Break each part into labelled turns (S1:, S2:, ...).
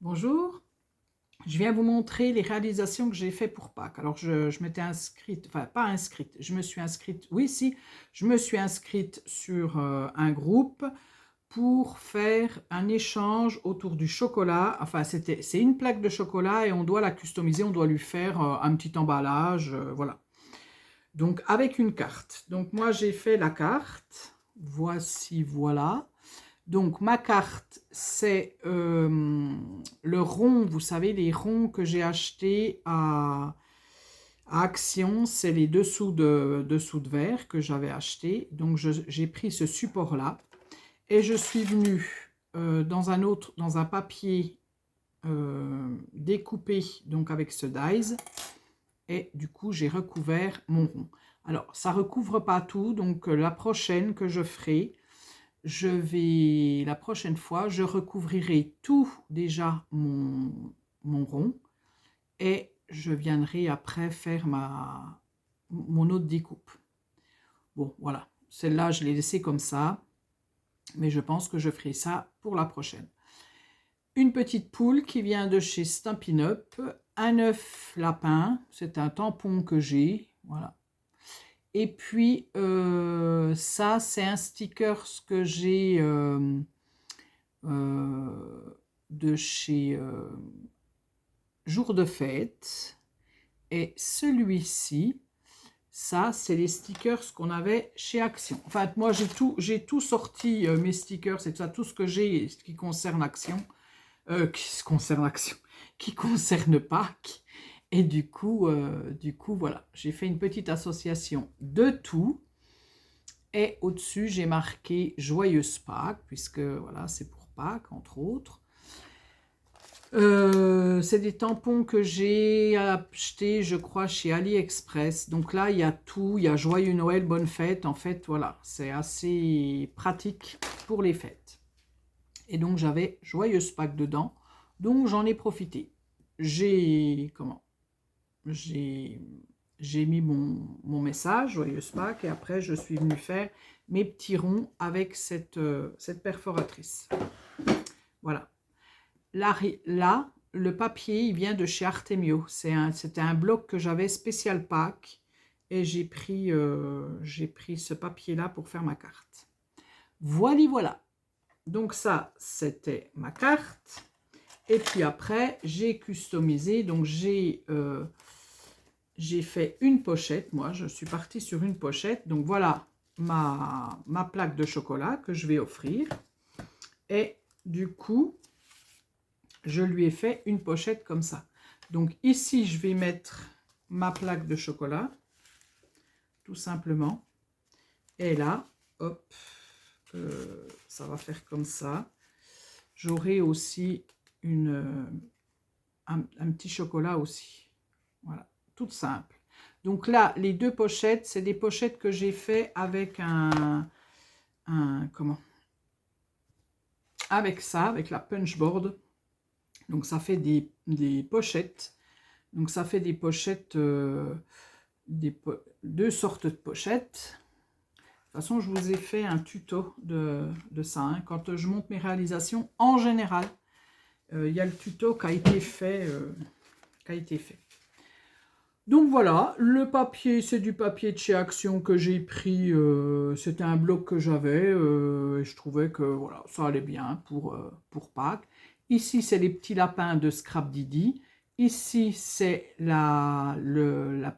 S1: Bonjour, je viens vous montrer les réalisations que j'ai fait pour Pâques. Alors je m'étais inscrite, enfin pas inscrite, je me suis inscrite, oui si, je me suis inscrite sur un groupe pour faire un échange autour du chocolat. Enfin c'est une plaque de chocolat et on doit la customiser, on doit lui faire un petit emballage, voilà. Donc avec une carte. Donc moi j'ai fait la carte, voici, voilà. Donc ma carte, c'est le rond, vous savez, les ronds que j'ai achetés à Action, c'est les dessous de verre que j'avais acheté. Donc j'ai pris ce support-là et je suis venue dans un papier découpé, donc avec ce dies, et du coup j'ai recouvert mon rond. Alors ça recouvre pas tout, donc la prochaine que je ferai, la prochaine fois, je recouvrirai tout déjà mon rond et je viendrai après faire mon autre découpe. Bon, voilà. Celle-là, je l'ai laissée comme ça, mais je pense que je ferai ça pour la prochaine. Une petite poule qui vient de chez Stampin' Up, un œuf lapin, c'est un tampon que j'ai, voilà. Et puis, ça, c'est un sticker que j'ai de chez Jour de Fête. Et celui-ci, ça, c'est les stickers qu'on avait chez Action. Enfin, moi, j'ai tout sorti, mes stickers, c'est ça, tout ce que j'ai qui concerne Action, qui concerne Pâques. Et du coup, voilà, j'ai fait une petite association de tout. Et au-dessus, j'ai marqué Joyeuse Pâques, puisque voilà, c'est pour Pâques, entre autres. C'est des tampons que j'ai achetés, je crois, chez AliExpress. Donc là, il y a tout, il y a Joyeux Noël, bonne fête. En fait, voilà, c'est assez pratique pour les fêtes. Et donc, j'avais Joyeuse Pâques dedans. Donc, j'en ai profité. J'ai mis mon message, Joyeuse Pâques, et après, je suis venue faire mes petits ronds avec cette perforatrice. Voilà. Là, le papier, il vient de chez Artemio. C'était un bloc que j'avais spécial Pâques et j'ai pris ce papier-là pour faire ma carte. Voilà. Donc ça, c'était ma carte. Et puis après, j'ai customisé. Donc j'ai fait une pochette. Moi, je suis partie sur une pochette. Donc voilà ma plaque de chocolat que je vais offrir. Et du coup, je lui ai fait une pochette comme ça. Donc ici, je vais mettre ma plaque de chocolat, tout simplement. Et là, hop, ça va faire comme ça. J'aurai aussi un petit chocolat aussi. Voilà, toute simple. Donc là, les deux pochettes, c'est des pochettes que j'ai fait avec avec ça, avec la punchboard. Donc ça fait des pochettes. Donc ça fait des pochettes, deux sortes de pochettes. De toute façon, je vous ai fait un tuto de ça. Hein. Quand je monte mes réalisations, en général, il y a le tuto qui a été fait. Donc voilà, le papier, c'est du papier de chez Action que j'ai pris. C'était un bloc que j'avais et je trouvais que voilà, ça allait bien pour Pâques. Ici, c'est les petits lapins de Scrap Didi. Ici, c'est la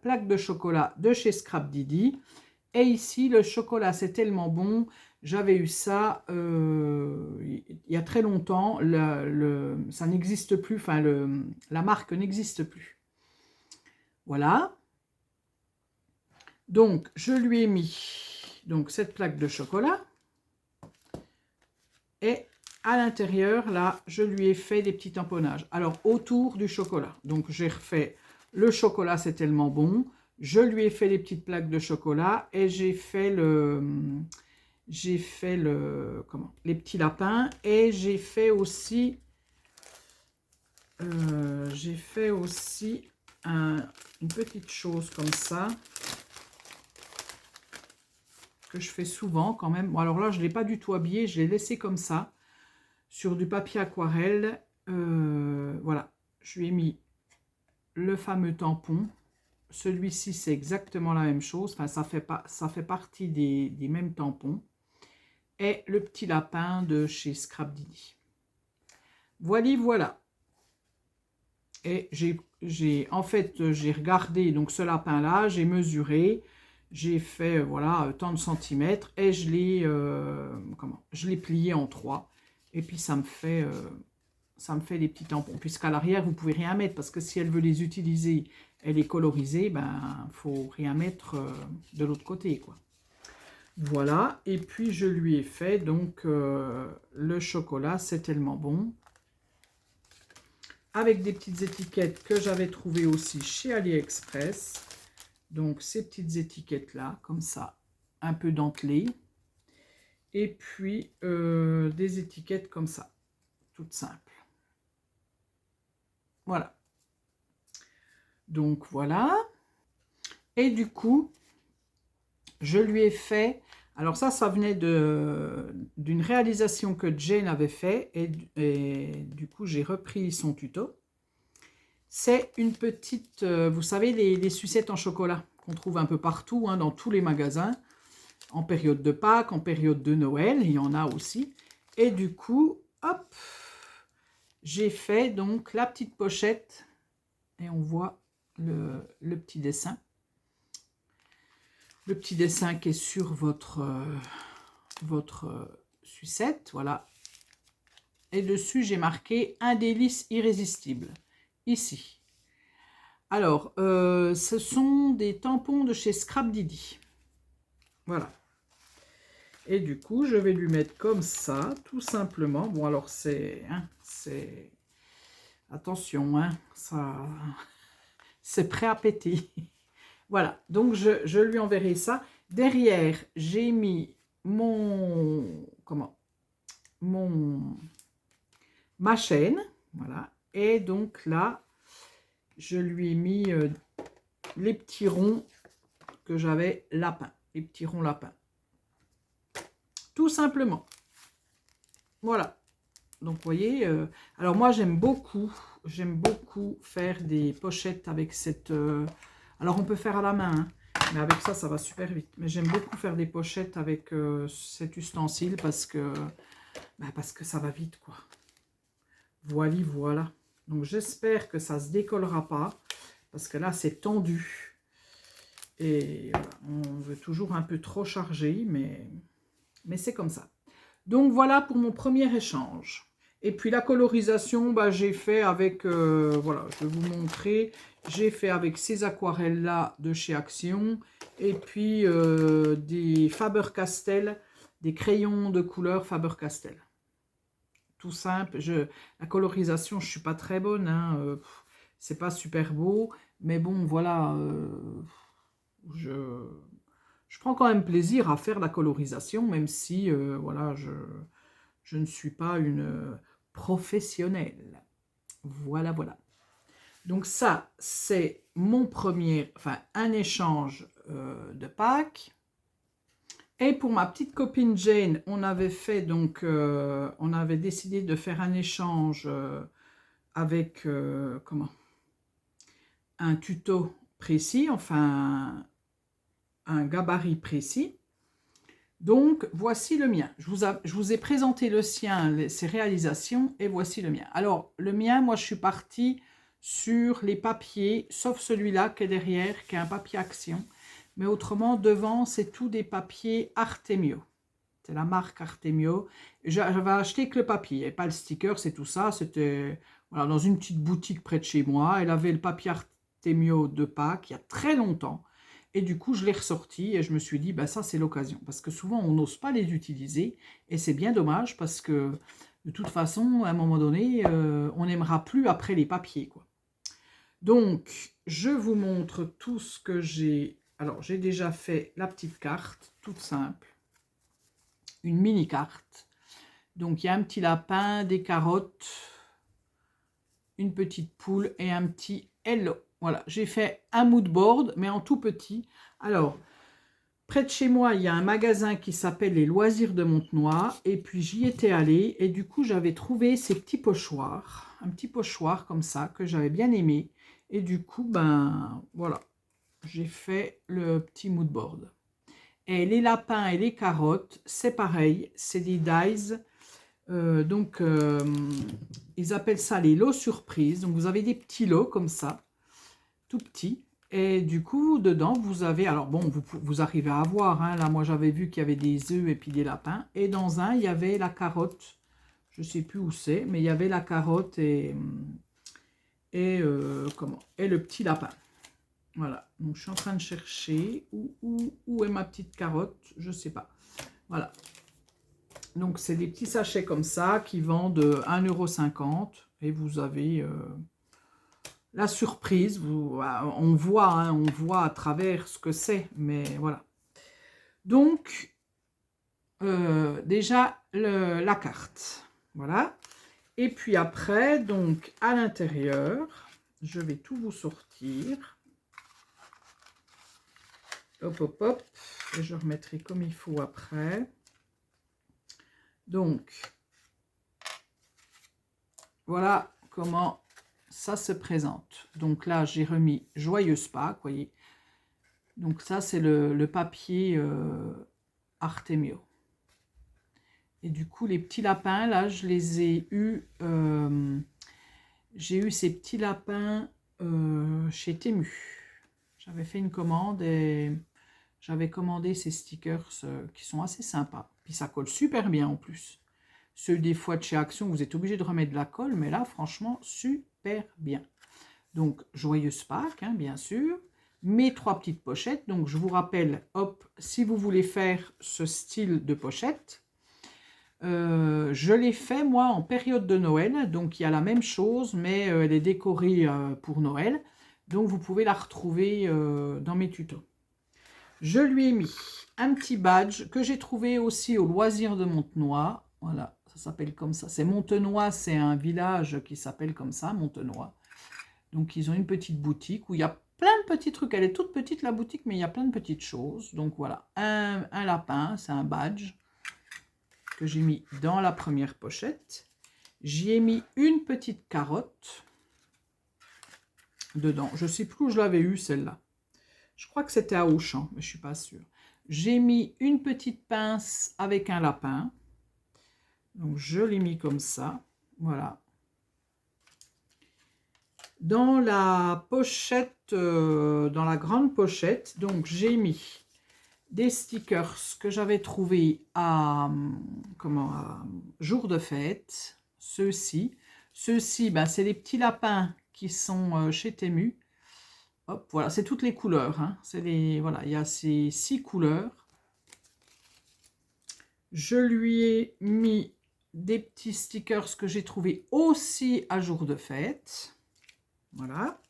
S1: plaque de chocolat de chez Scrap Didi. Et ici, le chocolat, c'est tellement bon. J'avais eu ça il y a très longtemps. Ça n'existe plus, enfin, la marque n'existe plus. Voilà. Donc, je lui ai mis donc, cette plaque de chocolat. Et à l'intérieur, là, je lui ai fait des petits tamponnages. Alors, autour du chocolat. Donc, j'ai refait le chocolat, c'est tellement bon. Je lui ai fait les petites plaques de chocolat et j'ai fait les petits lapins. Et j'ai fait aussi une petite chose comme ça que je fais souvent quand même. Bon, alors là, je ne l'ai pas du tout habillé, je l'ai laissé comme ça, sur du papier aquarelle. je lui ai mis le fameux tampon. Celui-ci, c'est exactement la même chose. Enfin, ça fait partie des mêmes tampons. Et le petit lapin de chez Scrap Didi. Voilà, voilà. Et en fait, j'ai regardé donc ce lapin-là, j'ai mesuré, j'ai fait voilà tant de centimètres et je l'ai plié en 3. Et puis ça me fait des petits tampons. Puisqu'à l'arrière, vous pouvez rien mettre parce que si elle veut les utiliser, elle est colorisée, ben faut rien mettre de l'autre côté, quoi. Voilà, et puis je lui ai fait donc le chocolat, c'est tellement bon. Avec des petites étiquettes que j'avais trouvées aussi chez AliExpress. Donc ces petites étiquettes là, comme ça, un peu dentelées. Et puis des étiquettes comme ça, toutes simples. Voilà. Donc voilà. Et du coup, je lui ai fait... Alors ça venait d'une réalisation que Jane avait fait et du coup j'ai repris son tuto. C'est une petite, vous savez, les sucettes en chocolat qu'on trouve un peu partout, hein, dans tous les magasins, en période de Pâques, en période de Noël, il y en a aussi. Et du coup, hop, j'ai fait donc la petite pochette et on voit le petit dessin. Le petit dessin qui est sur votre sucette, voilà. Et dessus, j'ai marqué « Un délice irrésistible », ici. Alors, ce sont des tampons de chez Scrap Didi. Voilà. Et du coup, je vais lui mettre comme ça, tout simplement. Bon, alors, c'est... Attention, hein, ça... C'est prêt à péter. Voilà, donc je lui enverrai ça. Derrière, j'ai mis ma chaîne, voilà. Et donc là, je lui ai mis les petits ronds que j'avais lapins, les petits ronds lapins. Tout simplement. Voilà. Donc, vous voyez, alors moi, j'aime beaucoup faire des pochettes avec cette... alors, on peut faire à la main, hein, mais avec ça, ça va super vite. Mais j'aime beaucoup faire des pochettes avec cet ustensile parce que ça va vite, quoi. Voilà. Donc, j'espère que ça ne se décollera pas parce que là, c'est tendu. Et on veut toujours un peu trop charger, mais c'est comme ça. Donc, voilà pour mon premier échange. Et puis la colorisation, bah, j'ai fait avec, voilà, je vais vous montrer, j'ai fait avec ces aquarelles-là de chez Action, et puis des Faber-Castell, des crayons de couleur Faber-Castell. Tout simple, la colorisation, je ne suis pas très bonne, hein, c'est pas super beau, mais bon, voilà, je prends quand même plaisir à faire la colorisation, même si, voilà, je ne suis pas une professionnelle. Voilà. Donc ça, c'est mon premier, enfin un échange de Pâques. Et pour ma petite copine Jane, on avait fait donc, on avait décidé de faire un échange avec, un tuto précis, enfin un gabarit précis. Donc, voici le mien. Je vous ai présenté le sien, ses réalisations, et voici le mien. Alors, le mien, moi, je suis partie sur les papiers, sauf celui-là qui est derrière, qui est un papier Action. Mais autrement, devant, c'est tout des papiers Artemio. C'est la marque Artemio. J'avais acheté que le papier, et pas le sticker, c'est tout ça. C'était voilà, dans une petite boutique près de chez moi. Elle avait le papier Artemio de Pâques il y a très longtemps. Et du coup, je l'ai ressorti et je me suis dit, bah, ça, c'est l'occasion. Parce que souvent, on n'ose pas les utiliser. Et c'est bien dommage parce que, de toute façon, à un moment donné, on n'aimera plus après les papiers, quoi. Donc, je vous montre tout ce que j'ai. Alors, j'ai déjà fait la petite carte, toute simple. Une mini-carte. Donc, il y a un petit lapin, des carottes, une petite poule et un petit hello. Voilà, j'ai fait un mood board, mais en tout petit. Alors, près de chez moi, il y a un magasin qui s'appelle Les Loisirs de Montenoy. Et puis, j'y étais allée. Et du coup, j'avais trouvé ces petits pochoirs. un petit pochoir comme ça, que j'avais bien aimé. Et du coup, ben voilà, j'ai fait le petit mood board. Et les lapins et les carottes, c'est pareil, c'est des dies. Donc, ils appellent ça les lots surprises. Donc, vous avez des petits lots comme ça, tout petits. Et du coup, dedans, vous avez... Alors, bon, vous arrivez à voir. Hein, là, moi, j'avais vu qu'il y avait des œufs et puis des lapins. Et dans un, il y avait la carotte. Je ne sais plus où c'est, mais il y avait la carotte et le petit lapin. Voilà. Donc, je suis en train de chercher. Où est ma petite carotte? Je ne sais pas. Voilà. Donc, c'est des petits sachets comme ça qui vendent 1,50 € et vous avez la surprise. On voit, hein, on voit à travers ce que c'est, mais voilà. Donc, déjà, la carte. Voilà. Et puis après, donc, à l'intérieur, je vais tout vous sortir. Hop, hop, hop. Et je remettrai comme il faut après. Donc, voilà comment ça se présente. Donc là, j'ai remis Joyeuse Pâques, vous voyez. Donc ça, c'est le papier Artemio. Et du coup, les petits lapins, là, je les ai eus. J'ai eu ces petits lapins chez Temu. J'avais fait une commande et j'avais commandé ces stickers qui sont assez sympas. Puis ça colle super bien en plus. Ceux des fois de chez Action, vous êtes obligé de remettre de la colle, mais là, franchement, super bien. Donc, Joyeuse Pâques, hein, bien sûr. Mes 3 petites pochettes. Donc, je vous rappelle, hop, si vous voulez faire ce style de pochette, je l'ai fait, moi, en période de Noël. Donc, il y a la même chose, mais elle est décorée pour Noël. Donc, vous pouvez la retrouver dans mes tutos. Je lui ai mis un petit badge que j'ai trouvé aussi au loisir de Montenoy. Voilà, ça s'appelle comme ça. C'est Montenoy, c'est un village qui s'appelle comme ça, Montenoy. Donc, ils ont une petite boutique où il y a plein de petits trucs. Elle est toute petite, la boutique, mais il y a plein de petites choses. Donc, voilà, un lapin, c'est un badge que j'ai mis dans la première pochette. J'y ai mis une petite carotte dedans. Je ne sais plus où je l'avais eu, celle-là. Je crois que c'était à Auchan, mais je ne suis pas sûre. J'ai mis une petite pince avec un lapin. Donc, je l'ai mis comme ça. Voilà. Dans la pochette, dans la grande pochette, donc j'ai mis des stickers que j'avais trouvés à jour de fête. Ceux-ci, ben, c'est les petits lapins qui sont chez Temu. Hop, voilà, c'est toutes les couleurs. Hein. Voilà, il y a ces 6 couleurs. Je lui ai mis des petits stickers que j'ai trouvés aussi à jour de fête. Voilà.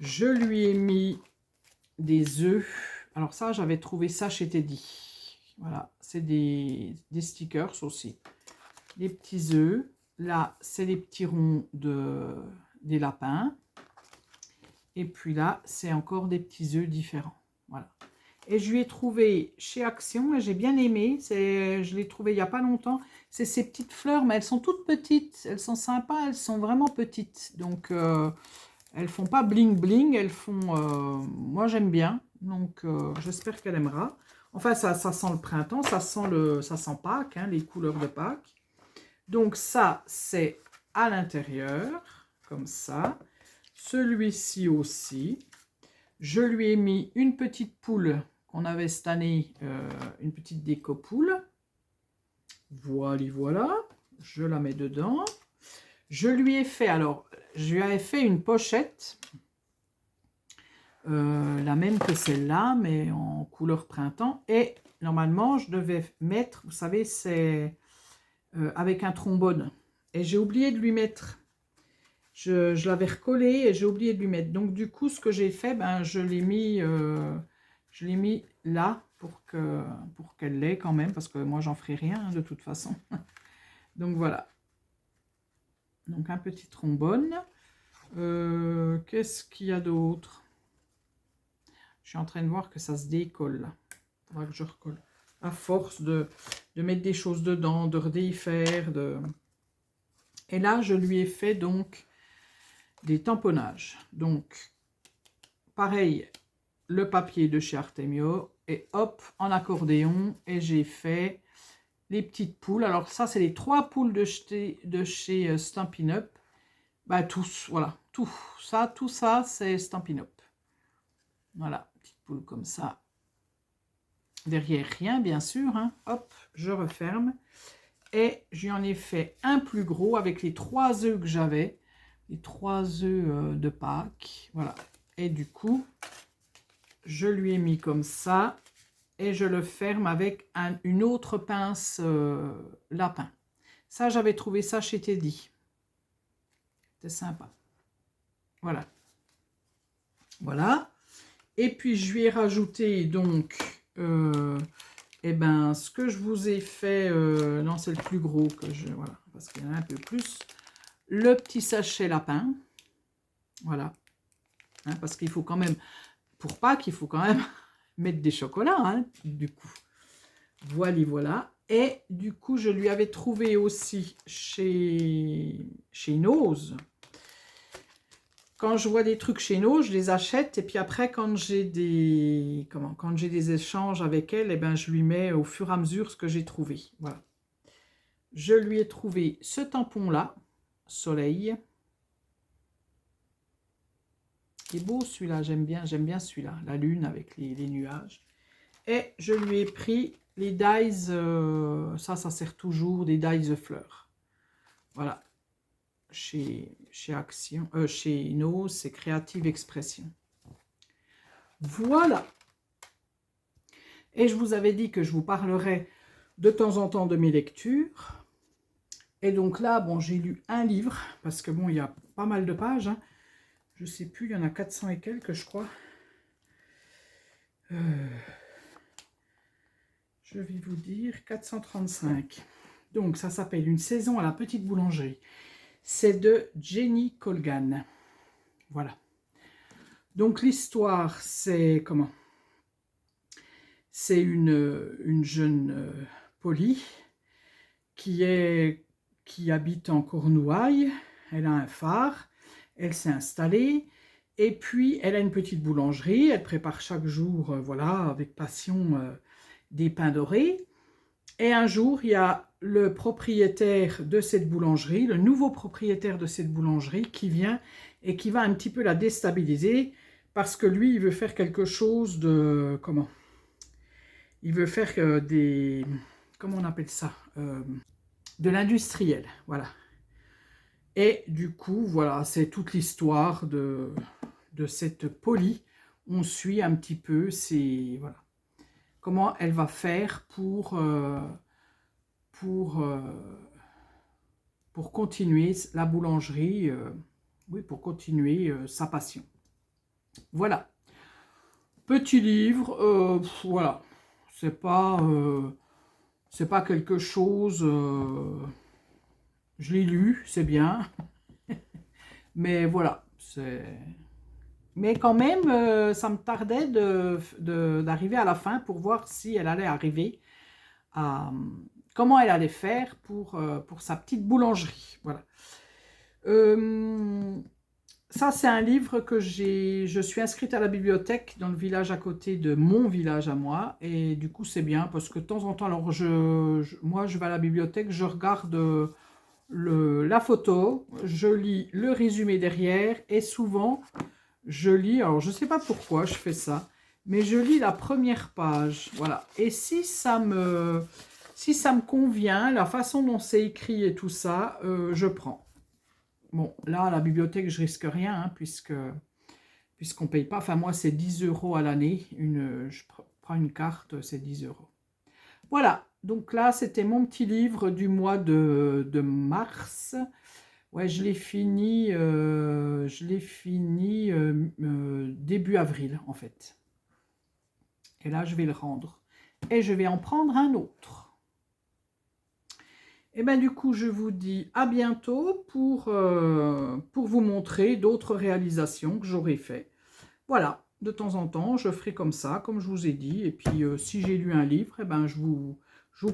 S1: Je lui ai mis des œufs. Alors ça, j'avais trouvé ça chez Teddy. Voilà, c'est des stickers aussi. Des petits œufs. Là, c'est les petits ronds des lapins. Et puis là, c'est encore des petits œufs différents. Voilà. Et je lui ai trouvé chez Action, et j'ai bien aimé. Je l'ai trouvé il n'y a pas longtemps. C'est ces petites fleurs, mais elles sont toutes petites. Elles sont sympas, elles sont vraiment petites. Donc, elles font pas bling bling. Elles font... moi, j'aime bien. Donc, j'espère qu'elle aimera. Enfin, ça sent le printemps. Ça sent Pâques, hein, les couleurs de Pâques. Donc, ça, c'est à l'intérieur, comme ça. Celui-ci aussi. Je lui ai mis une petite poule qu'on avait cette année, une petite déco poule. Voilà. Je la mets dedans. Je lui ai fait, alors, je lui avais fait une pochette, la même que celle-là, mais en couleur printemps. Et normalement, je devais mettre, vous savez, c'est avec un trombone. Et j'ai oublié de lui mettre... Je l'avais recollé et j'ai oublié de lui mettre. Donc, du coup, ce que j'ai fait, ben, je l'ai mis là pour qu'elle l'ait quand même, parce que moi, j'en ferai rien hein, de toute façon. Donc, voilà. Donc, un petit trombone. Qu'est-ce qu'il y a d'autre? Je suis en train de voir que ça se décolle, là. Il faudra que je recolle. À force de mettre des choses dedans, de redéfaire, Et là, je lui ai fait donc des tamponnages. Donc, pareil, le papier de chez Artemio, et hop, en accordéon, et j'ai fait les petites poules. Alors ça, c'est les 3 poules de chez Stampin' Up. Bah, tous, voilà, tout ça, c'est Stampin' Up. Voilà, petite poule comme ça. Derrière, rien, bien sûr. Hein. Hop, je referme. Et j'en ai fait un plus gros avec les 3 œufs que j'avais. Les 3 œufs de Pâques. Voilà. Et du coup, je lui ai mis comme ça. Et je le ferme avec une autre pince lapin. Ça, j'avais trouvé ça chez Teddy. C'était sympa. Voilà. Voilà. Et puis, je lui ai rajouté donc, eh ben, ce que je vous ai fait, non, c'est le plus gros que je, voilà, parce qu'il y en a un peu plus. Le petit sachet lapin. Voilà. Hein, parce qu'il faut quand même, pour Pâques, il faut quand même mettre des chocolats, hein, du coup. Voilà. Et du coup, je lui avais trouvé aussi chez Nose. Quand je vois des trucs chez Nose, je les achète. Et puis après, quand j'ai des, quand j'ai des échanges avec elle, eh ben, je lui mets au fur et à mesure ce que j'ai trouvé. Voilà. Je lui ai trouvé ce tampon-là, soleil. Il est beau celui-là, j'aime bien celui-là. La lune avec les nuages. Et je lui ai pris les dies, ça sert toujours, des dies de fleurs. Voilà. Chez Action, chez Nose, c'est Creative Expression. Voilà. Et je vous avais dit que je vous parlerai de temps en temps de mes lectures. Et donc là, bon, j'ai lu un livre, parce que bon, il y a pas mal de pages. Hein. Je sais plus, il y en a 400 et quelques, je crois. Je vais vous dire 435. Donc, ça s'appelle Une saison à la petite boulangerie. C'est de Jenny Colgan. Voilà. Donc, l'histoire, c'est comment? C'est une jeune Polly qui habite en Cornouailles. Elle a un phare. Elle s'est installée. Et puis, elle a une petite boulangerie. Elle prépare chaque jour, voilà, avec passion, des pains dorés. Et un jour, il y a le propriétaire de cette boulangerie, le nouveau propriétaire de cette boulangerie qui vient et qui va un petit peu la déstabiliser parce que lui, il veut faire quelque chose de... Comment? Il veut faire des... Comment on appelle ça? De l'industriel, voilà. Et du coup, voilà, c'est toute l'histoire de cette Polly. On suit un petit peu ses... Voilà. Comment elle va faire pour continuer la boulangerie, oui, pour continuer sa passion. Voilà. Petit livre, voilà. C'est pas quelque chose... je l'ai lu, c'est bien. Mais voilà, c'est... Mais quand même, ça me tardait d'arriver à la fin pour voir si elle allait arriver à... Comment elle allait faire pour sa petite boulangerie. Voilà. Ça, c'est un livre que je suis inscrite à la bibliothèque dans le village à côté de mon village à moi. Et du coup, c'est bien parce que de temps en temps, alors moi, je vais à la bibliothèque, je regarde la photo, je lis le résumé derrière et souvent... Je lis, alors je ne sais pas pourquoi je fais ça, mais je lis la première page, voilà. Et si ça me convient, la façon dont c'est écrit et tout ça, je prends. Bon, là, à la bibliothèque, je risque rien, hein, puisqu'on ne paye pas. Enfin, moi, c'est 10 € à l'année. Je prends une carte, c'est 10 €. Voilà, donc là, c'était mon petit livre du mois de mars. Ouais, je l'ai fini début avril, en fait. Et là, je vais le rendre. Et je vais en prendre un autre. Et bien, du coup, je vous dis à bientôt pour vous montrer d'autres réalisations que j'aurai fait. Voilà, de temps en temps, je ferai comme ça, comme je vous ai dit. Et puis, si j'ai lu un livre, eh ben, je vous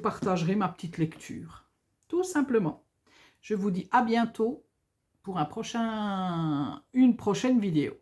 S1: partagerai ma petite lecture. Tout simplement. Je vous dis à bientôt pour une prochaine vidéo.